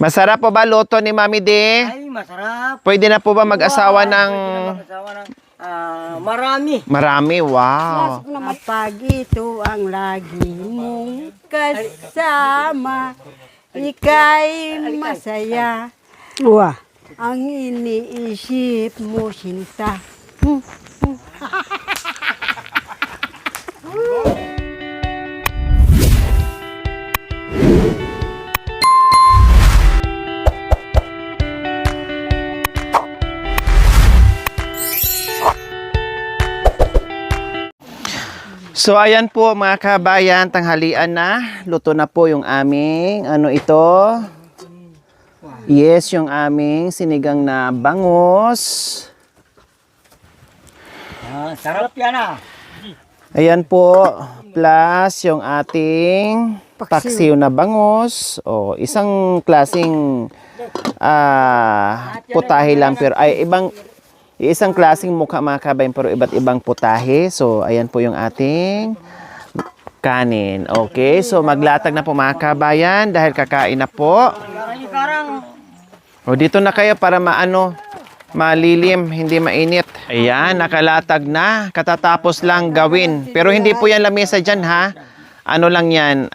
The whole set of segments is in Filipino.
Masarap po ba luto ni Mami D? Ay, masarap. Pwede na po ba mag-asawa ng... Marami. Marami, wow. Kapag ito ang lagi mong kasama, ika'y masaya. Wah. Ang iniisip mo, Sinta. So ayan po mga kabayan, tanghalian na. Luto na po yung aming, ano ito? Yes, yung aming sinigang na bangus. Sarap yan Ayan po, plus yung ating paksiw na bangus. O, isang klaseng putahe lang pero ay isang klaseng mukha mga kabayan pero iba't ibang putahe. So, ayan po yung ating kanin. Okay, so maglatag na po mga kabayan dahil kakain na po. O, dito na kayo para malilim, hindi mainit. Ayan, nakalatag na. Katatapos lang gawin. Pero hindi po yan lamesa dyan ha. Ano lang yan,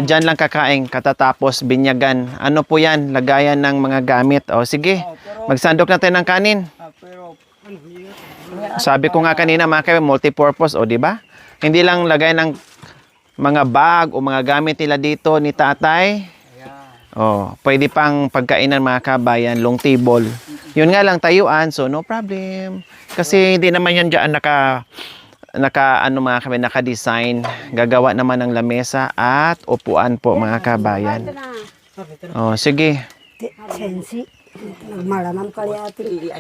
dyan lang kakain. Katatapos binyagan. Ano po yan, lagayan ng mga gamit. O, sige, magsandok na tayo ng kanin. Sabi ko nga kanina mga kabayan, multipurpose, o di ba? Hindi lang lagay ng mga bag o mga gamit nila dito ni tatay. Oh, pwede pang pagkainan mga kabayan, long table. Yun nga lang tayuan, so no problem. Kasi hindi naman yan diyan naka-design. Gagawa naman ng lamesa at upuan po mga kabayan. Oh, sige. Sensi. Malamang kali ati.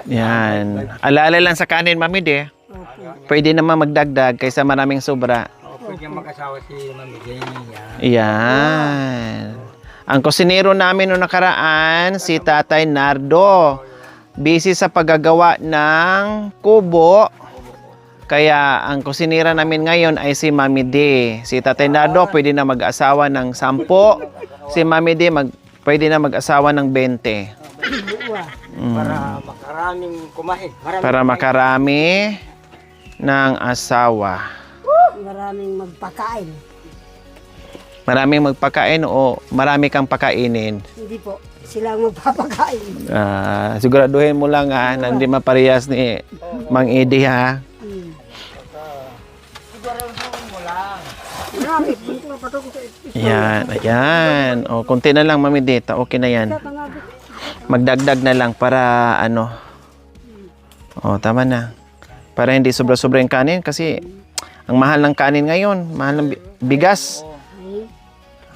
Yan. Alala lang sa kanin, Mami De. Pwede naman magdagdag kaysa maraming sobra. Pwede mag-asawa si Mami Day. Yan. Ang kusinero namin noong nakaraan, si Tatay Nardo. Busy sa paggagawa ng kubo. Kaya ang kusinira namin ngayon ay si Mami D. Si Tatay Nardo pwede na mag-asawa ng 10. Si Mami D pwede na mag-asawa ng 20. Para makaraming kumain. Para makarami ng asawa. Maraming magpakain. Maraming magpakain o marami kang pakainin? Hindi po. Sila ang magpapakain. Siguraduhin mo lang na hindi maparehas ni Mang Edi ha. Yan, ayan. O, konti na lang, Mami Dita. Okay na yan. Magdagdag na lang para ano. O, tama na. Para hindi sobra-sobra yung kanin kasi ang mahal ng kanin ngayon. Mahal ng bigas.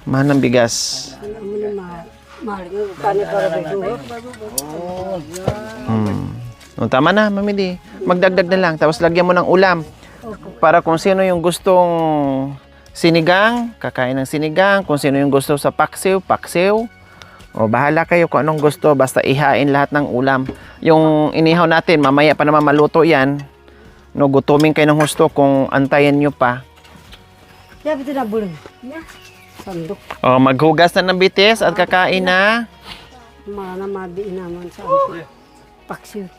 Mahal ng bigas. O, tama na, Mami Di. Magdagdag na lang. Tapos lagyan mo ng ulam. Para kung sino yung gustong sinigang, kakain ng sinigang. Kung sino yung gusto sa paksiw, paksiw. O bahala kayo kung anong gusto. Basta ihain lahat ng ulam. Yung inihaw natin, mamaya pa naman maluto yan. No, gutumin kayo ng husto kung antayin nyo pa. Ya, betul na bulong. Ya. Sandok. O, maghugas na ng bitis at kakain na. Mana mabi naman sa paksiw.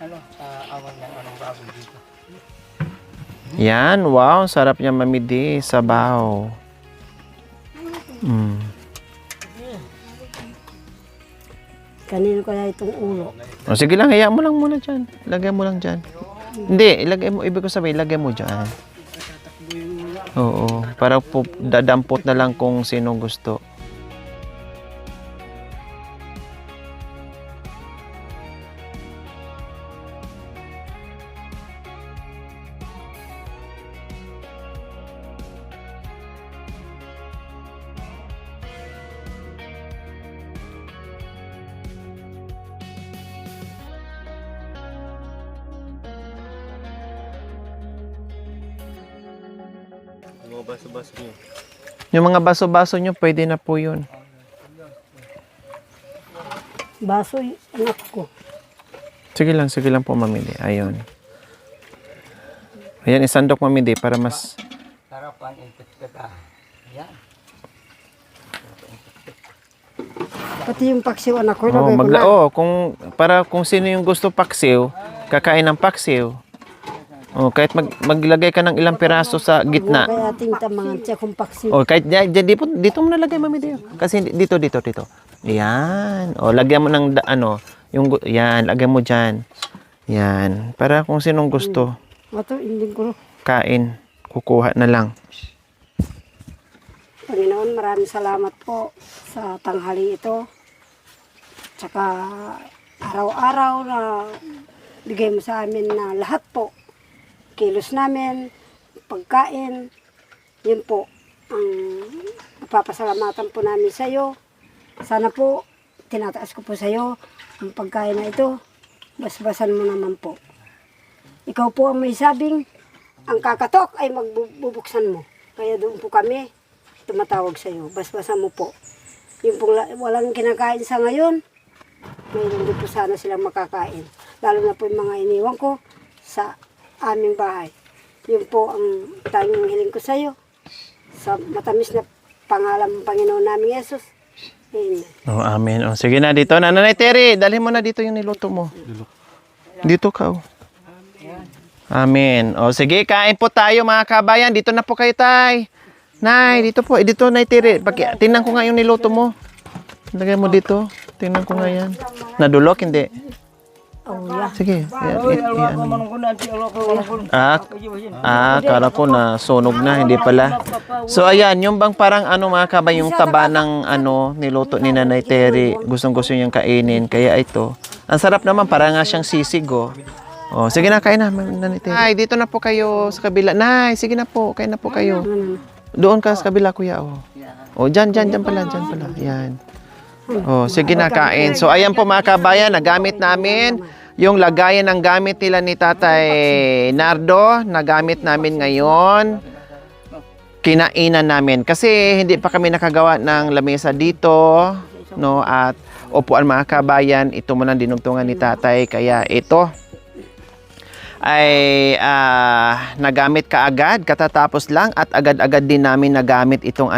Ano, sa awan ng anong baboy dito. Yan, wow, sarap niya Mami D, sabaw. Kanino kaya itong ulo? O, sige lang, hayaan mo lang muna dyan. Lagay mo lang dyan. Hindi, ilagay mo, ibig ko sabihin, ilagay mo dyan. Oo, para po, dadampot na lang kung sino gusto. Yung mga baso-baso nyo, pwede na po yun. Baso, anak ko. Sige lang po mamili. Ayun. Ayan, isandok Mami D para mas... Sarapan, inpit ka. Yan. Pati yung paksiw anak ko, Oh, lagay ko na. para kung sino yung gusto paksiw, kakain ng paksiw. Oh, kahit maglagay ka ng ilang piraso sa gitna. Kaya ating tamangan siya kung paksiw. Oh, kahit dito mo nalagay Mami D. Kasi dito. Yan. Oh, lagyan mo ng yan, lagyan mo diyan. Yan, para kung sinong gusto Ito, hindi ko. kain, kukuha na lang. Panginoon, maraming salamat po sa tanghali ito. Tsaka araw-araw na bigay mo sa amin na lahat po. Kilos namin, pagkain, yun po ang napapasalamatan po namin sa iyo. Sana po, tinataas ko po sa iyo ang pagkain na ito. Basbasan mo naman po. Ikaw po ang may sabing, ang kakatok ay magbubuksan mo. Kaya doon po kami tumatawag sa iyo. Basbasan mo po. Yung pong walang kinakain sa ngayon, mayroon din po sana silang makakain. Lalo na po yung mga iniwan ko sa aming bahay. Yun po ang tanging hiling ko sa iyo. Sa matamis na pangalan ng Panginoon namin Yesus. Amen. Oh, amen. Oh, sige na dito. Nanay Terry, dalhin mo na dito yung niluto mo. Dito ka. Oh. Amen. O sige, kain po tayo mga kabayan. Dito na po kayo, tay. Nay, dito po. Dito, Nay Terry. Tingnan ko nga yung niluto mo. Lagay mo dito. Tingnan ko nga yan. Nadulok, hindi. Oh, yeah. Sige. Manong ko na, Kala ko na sunog na. Hindi pala. So, ayan. Yung bang parang mga kabayan, yung taba ng niluto ni Nanay Terry. Gustong-gusto niyang kainin. Kaya ito. Ang sarap naman. Para nga siyang sisig, oh. Oh, sige na, kain na. Nanay Terry. Ay, dito na po kayo sa kabila. Nay, sige na po. Kain na po kayo. Doon ka sa kabila, kuya. Oh, dyan pala. Yan. Oh, sige na, kain. So, ayan po mga kabayan, nagamit namin yung lagayan ng gamit nila ni Tatay Nardo. Nagamit namin ngayon. Kinainan namin. Kasi hindi pa kami nakagawa ng lamesa dito. No? At upuan mga kabayan, ito muna dinugtungan ni Tatay. Kaya ito ay nagamit kaagad, katatapos lang, at agad-agad din namin nagamit itong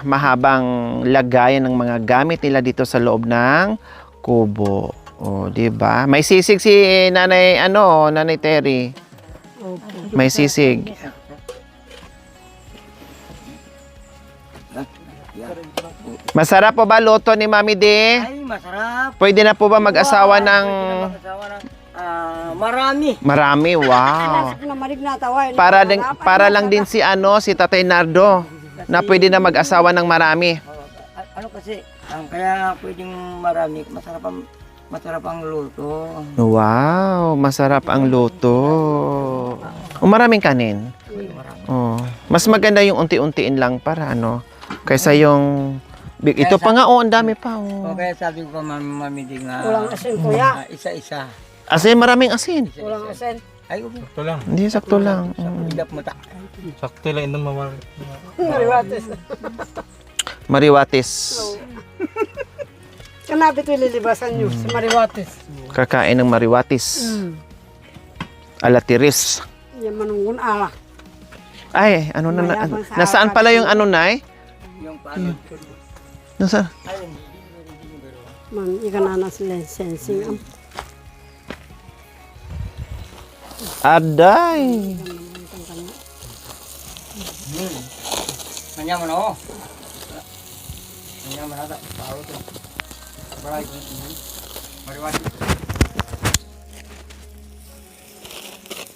mahabang lagayan ng mga gamit nila dito sa loob ng kubo. O, di ba? May sisig si Nanay Nanay Terry. May sisig. Masarap po ba luto ni Mami D? Ay, masarap. Pwede na po ba mag-asawa ng Marami. marami? Wow. Nasa pinamalig na tawa. Para lang din si Tatay Nardo na pwede na mag-asawa ng marami. Ano kasi, kaya pwedeng marami, masarap ang luto. Wow, masarap ang luto. Maraming kanin. Oh, mas maganda yung unti-untiin lang para kaysa yung ito pa nga ang dami pa. O kaya sabi ko mamidig nga Walang asin, kuya. isa-isa. Asin, maraming asin. Walang asin. Ay, okay. Sakto lang. Hindi, sakto lang. Hidap mo ta. Sakto lang ito mawar. Mariwates. Mariwatis. Kanapit yung lilibasan nyo sa Mariwates. Kakain ng mariwatis. Alatiris. Yan manungun ala. Ay, nasaan pala yung Nay? Yung paano. Nasaan? Man, ikan na sila sensing. Aday. Nanya mo na ako. Nanya mo na ta. Paro to. Baray. Mariwati.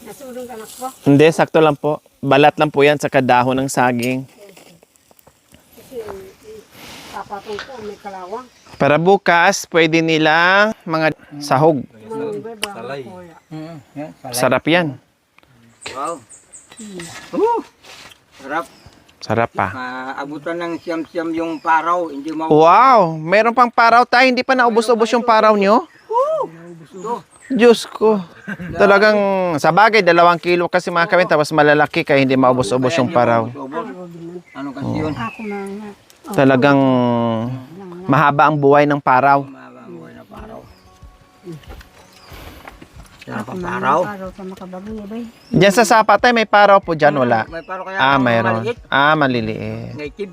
Nasulong ka na po. Hindi, sakto lang po. Balat lang po yan sa kadahon ng saging. Kasi tapatong po may kalawang. Para bukas, pwede nilang mga sahog. Manunggay ba? Salay. Kuya. Yan, salay. Sarap yan. Wow. Sarap. Sarap pa. Abutan ng siyam-siyam yung paraw, hindi mo. Wow! Meron pang paraw tayo. Hindi pa naubos-ubos yung paraw nyo? Diyos ko. Talagang, sa bagay, 2 kilo kasi mga kawin. Tapos malalaki kaya hindi maubos-ubos yung paraw. Ano kasi yun? Ako na nga. Talagang mahaba ang buhay ng paraw. Mababoy na paraw. Wala pang paraw. Araw sa makababoy, bay. Diyan sa sapa tay, may paraw po dyan, wala. May paraw kaya. Mayroon. Maliit. Maliliit. Native.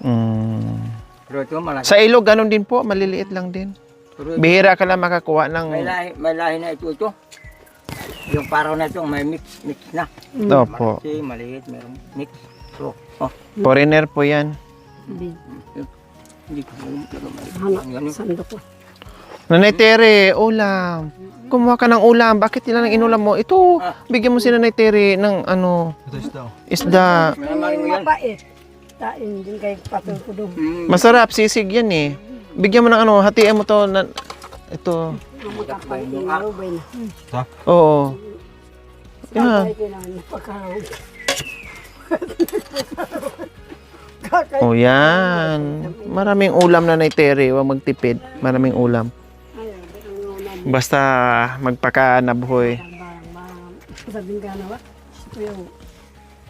Mm. Pero ito malaki. Sa ilog, ganun din po, maliliit lang din. Pero ito, Bihira ka lang makakuha ng... may lahi na ito. Yung paraw na ito, may mix na. Opo. Malaki, maliit, mayroong mix. So, Foreigner po yan. hindi ko alam talaga maliit. Hanap, sandok ko. Nanay Tere, ulam. Kumuha ka ng ulam. Bakit nila nang inulam mo? Ito, bigyan mo si Nanay Tere ng ano, isda. Maraming mo yan. Mapait. Tain din kay patol ko doon. Masarap, sisig yan eh. Bigyan mo ng ano, hatiin mo to na, ito. Makapal din araw, bay na. Oo. Yan. Sabay kailangan pagkaraw. Oh, yan. Maraming ulam na Nanay Tere. Huwag magtipid. Maraming ulam. Basta magpakanabuhoy. Barang-barang. Sabing ka na ba? Ito yung,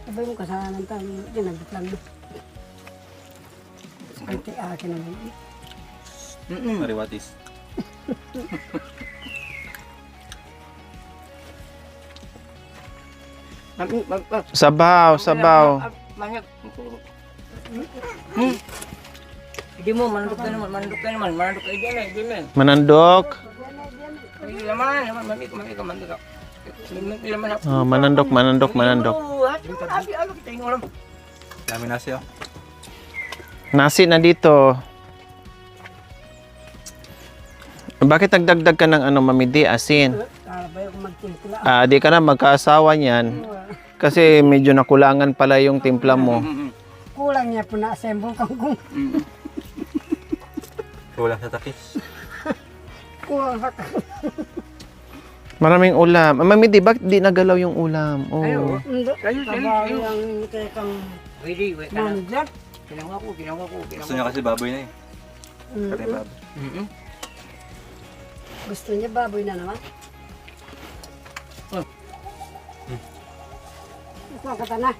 sabay mo kasanan tayo, ginagit lang mo. Ante akin naman. Mariwatis. Sabaw, sabaw. Hindi mo, manandok ka naman. Manandok ka dyan eh. Manandok. Oh, manandok. Dami nasi oh. Nasi na dito. Bakit nagdagdag ka ng ano, mamidi, asin? Kalabay ako magtimpla. Di ka na magkaasawa niyan. Kasi medyo nakulangan pala yung timpla mo. Kulang niya po na-assemble kangkong. Kulang sa takis. Kulang sa Maraming ulam. Mamidi, bakit di nagalaw yung ulam? Oh. Kabawi ang kay kang Pwede, manager. Ginawa ko. Gusto niya kasi baboy na eh. Kaya baboy. Gusto niya baboy na naman. Ikaw ka na.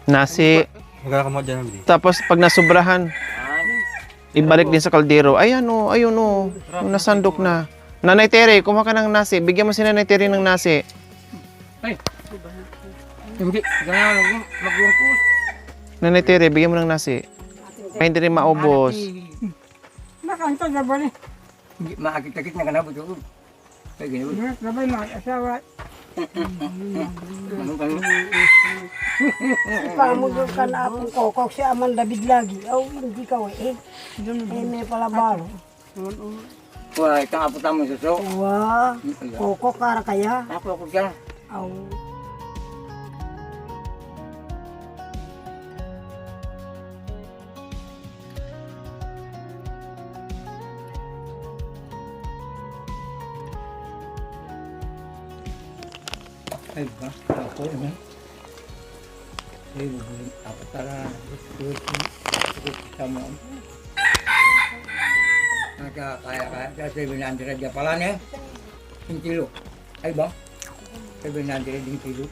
Nasi. Magkakakamot dyan namin. Tapos pag nasubrahan, ibalik din sa kaldero. Ayan o, ayun o. Nasandok na. Nanay Tere, kumuha ka ng nasi. Bigyan mo si Nanay Tere ng nasi. Hindi, ganyan maglungkot. Nanay Tere, bigyan mo ng nasi. Ay, hindi rin maubos. Nakanta na ba ni? Hindi, maakit-akit na kanabot ko. Kaya ginawa. Sabay mag-asawa. Pamugod ka na akong kokok si Aman David lagi. Oh, hindi ka eh. May pala baro. Wala, itang aputan mo suso. Wah, kokok kara kaya. Ako dyan. Aw. Ay ba? Ako naman. Ay, ako tara. Sama. Kaya. Kasi binandira dyan pala niya. 1 kilo. Ay ba? Kasi binandira din kilo.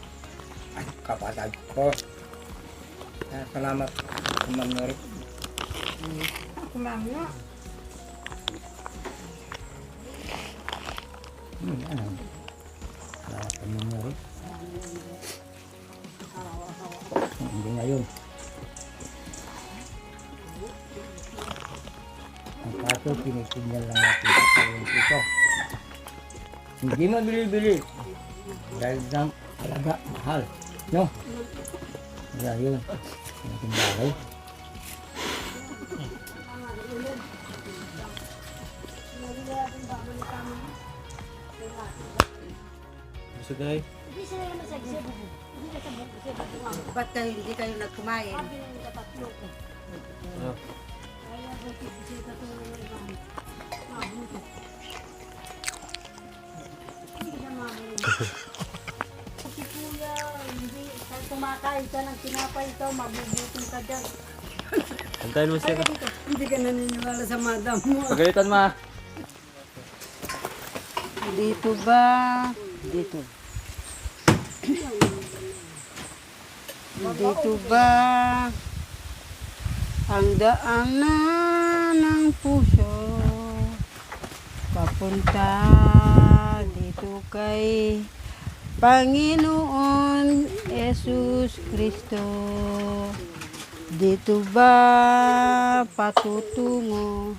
Ay, kapatid ko. Salamat. Kumangarit. Kumangga. Salamat kumangarit. Hindi ngayon. Ang kaso, pinitignan lang natin sa kalong ito. Hindi mabili-bili. Dahil ng alaga, mahal. No? Kaya yun. Ang bagay. Gusto guys. Ba't kayo hindi kayo nagkumain? Kumakain ka ng tinapay ito, mabubutin ka dyan. Antayin mo siya. Hindi ka naniniwala sa madam mo. Pagalitan ma. Dito ba? Dito. Dito ba? Ang daanan ng puso papunta dito ko kay Panginoon Jesus Kristo. Dito ba patutungo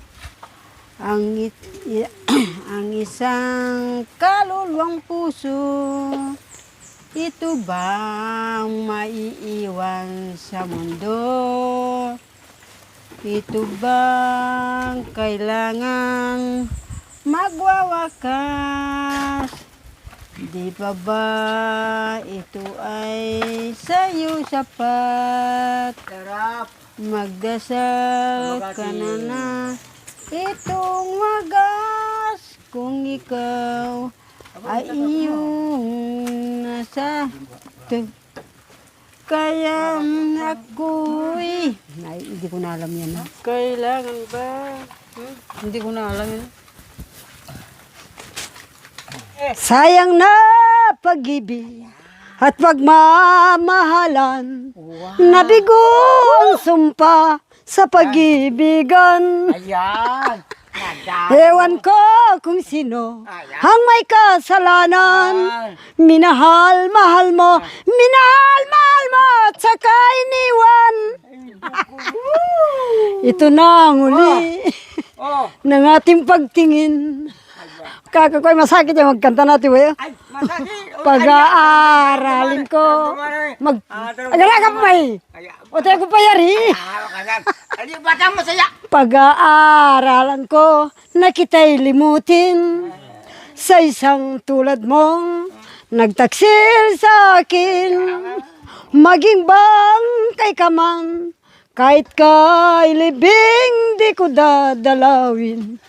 ang isang kaluluwang puso? Ito bang maiiwan sa mundo? Ito bang kailangan magwawakas? Di pa ba ito ay sa'yo sapat? Magdasal ka na itong wagas kung ikaw ay iyong nasa kaya ako'y hindi ko na alam yan. Kailangan ba? Hindi ko na alam yan. Sayang na pag-ibig at pagmamahalan. Nabigo ang sumpa sa pag-ibigan. Ayan. Ewan ko kung sino ang may kasalanan. Minahal, mahal mo, at saka iniwan. Ito na ang uli ng ating pagtingin. Kakakoy masakit yung magkanta natin, wayo. Ay, masakit. Pag-aaralin ko. Agara ka pa may. O tayo ko pa yari. Ano ba ka masaya? Pag-aaralan ko na kita'y limutin sa isang tulad mong nagtaksil sa akin. Maging bang kay kaman, kahit kay libing di ko dadalawin.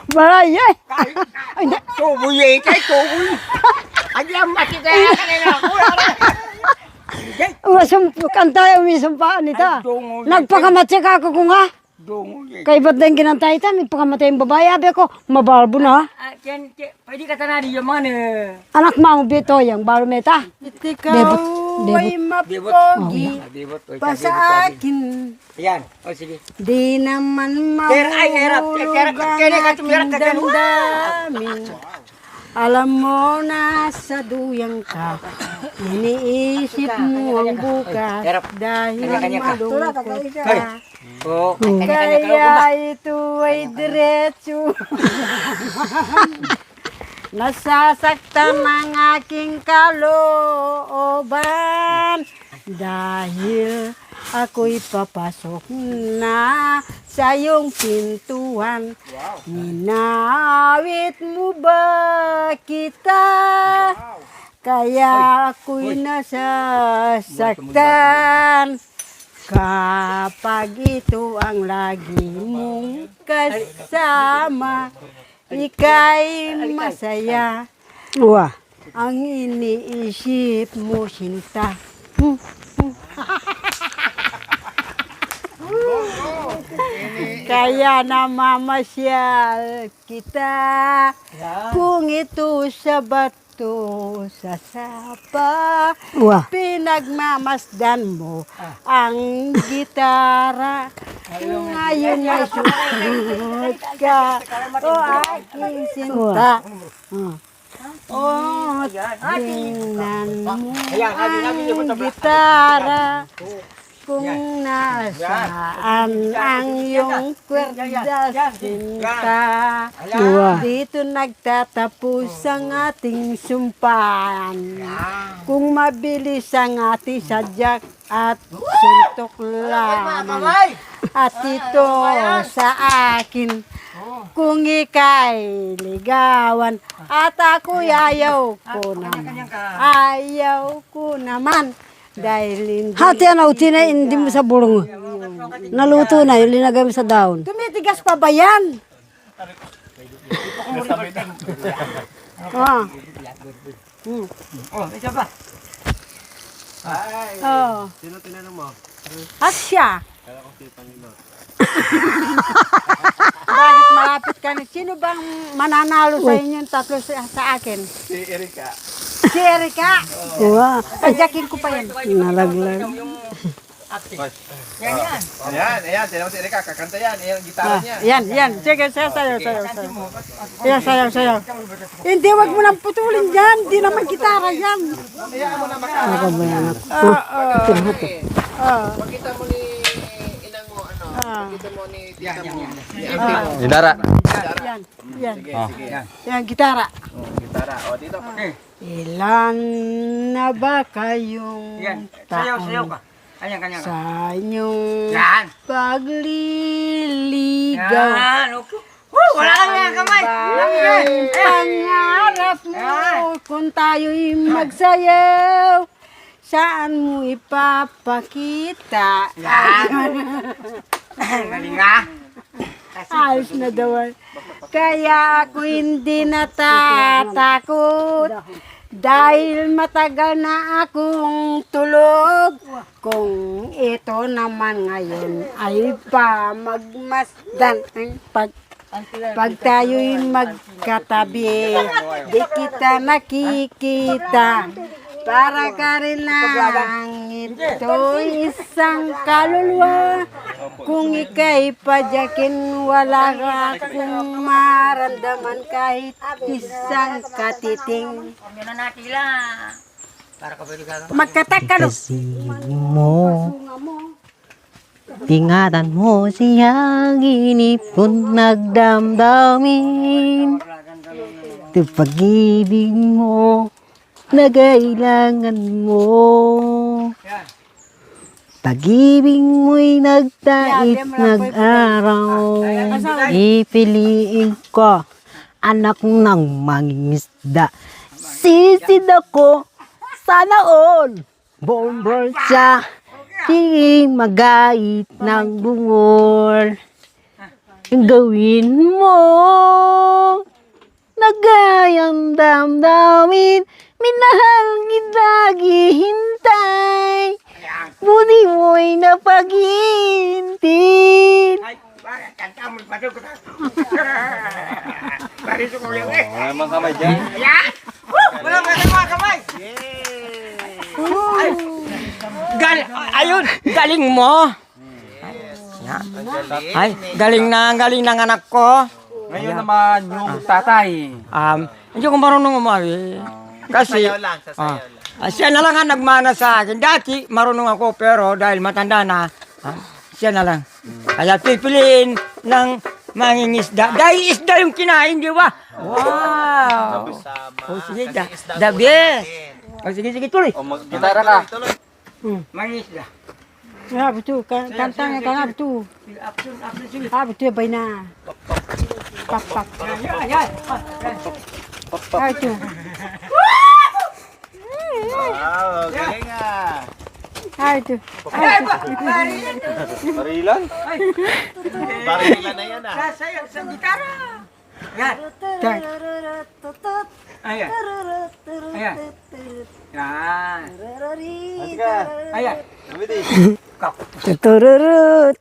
Baray eh. Tubuy kay tubuy. Ayan, makikaya ka na ako. Kantay umisumpa nita. Nagpakamatya ka ako ko nga. Kay ba't din ginantay ita, may pakamatay yung babae. Abi ko, mabalbo na. Pwede ka tanari yung mga Anak mo bito yung barumeta. Ikaw ay mapogi pa sa akin. Ayan, o sige. Di naman Hirap. mahulog ang aking damdamin. Alam mo na sa duyang ka, iniisip mo ang bukas dahil malungkot ka. Oo. Kaya ito ay diretso. Nasasaktan ang aking kalooban dahil ako'y papasok na sa iyong pintuan. Ninawit mo ba kita? Kaya ako'y nasasaktan. Kapag ito ang lagi mong kasama, ika'y masaya. Uwa. Ang iniisip mo, sinta. Kaya namamasyal kita kung ito sa bato sa sapa. Uwa. Pinagmamasdan mo ang gitara. Ngayon ay susunod ka, o aking sinta. Oh, tingnan mo ang gitara. Kung nasaan ang iyong kwerda, sinta. Dito nagtatapos ang ating sumpahan. Kung mabilis ang ating sadyak at suntok lamang. At ito sa akin, kung ika'y ligawan at ako'y ayaw ko naman. Dahil hindi Hati na uti na hindi mo sa bulong. Naluto na, yung linagay mo sa daon. tumitigas pa ba yan? Ah. Oh, isa pa. Oh. Sino tinanong mo? Asya. Bakit malapit ka na? Sino bang mananalo sa inyong tatlo sa akin? Si Erika. Si Erika. Uwa. Padyakin ko pa yan. Nalaglag. Ayan. Tignan mo si Erika, kakanta yan. Ayan ang gitara niya. Yan. Sige, sayaw. Yan, sayaw. Hindi, wag mo nang putulin yan. Hindi naman gitara yan. Hayaan mo na Ako ba yan? Pakita mo ni inang mo, pakita mo ni tita mo. Gitara. Yan. Sige. Yan, gitara. Gitara. O, dito. Ilan na ba kayong Sayaw taon ka. Kanya. sa inyong Yan. pagliligaw? Okay. Wala kang mga kamay. Ang pangarap mo kung tayo'y magsayaw, saan mo ipapakita? Galing nga. Ayos na daw. Kaya ako hindi natatakot dahil matagal na akong tulog. Kung ito naman ngayon ay pamagmasdan. Pag tayo'y magkatabi, di kita nakikita. Para ka rin lang ito'y isang kaluluwa. Kung ika'y padyakin, wala ka akong maramdaman kahit isang katiting. Magkatakalo. Mo, tingatan mo siyang inip kung nagdamdamin. Ito pag-ibig mo na kailangan mo. Pag-ibig mo'y nagtait nag-araw. Ipiliin ko, anak ng mangingisda. Sisid ako, sana all. Bombol siya, di magait ng bungol. Ang gawin mo, nagayang damdamin. Minahal kita gihintay, buti mo'y napaghintin. Kanta mo, pasok ko na. Parito ko ulit. Wala mang kamay dyan. Wala mga kamay. Ayun, galing mo. Ay, galing ng anak ko. Ngayon naman yung tatay. Hindi ko marunong umawi. Kasi, Sayaw lang, sasayaw lang. siya na lang ang nagmana sa akin. Dati, marunong ako, pero dahil matanda na, siya na lang. Kaya pipiliin ng mangingisda. Dahil isda yung kinain, di ba? Wow! O sige, the best. O sige, tuloy. O mag-gitara ka. Mangingisda. Betul, kantangnya kan betul. Betul bay na. Pak. Itu. Wow, galing ah. Itu. Barilan? Barilan na yan ah. Sasayaw sa gitara. Yan. Ayan. Ayan. Yan. Ayan. Tutururu.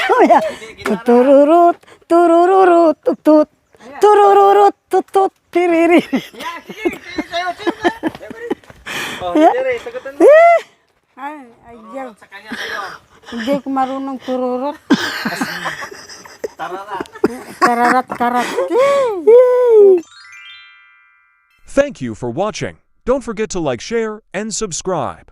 Oh ya. Turururu tutut. Turururu tutut tiriri. Ya. Ay, ayaw. Hindi ko marunong tururut. Tararat. Thank you for watching. Don't forget to like, share, and subscribe.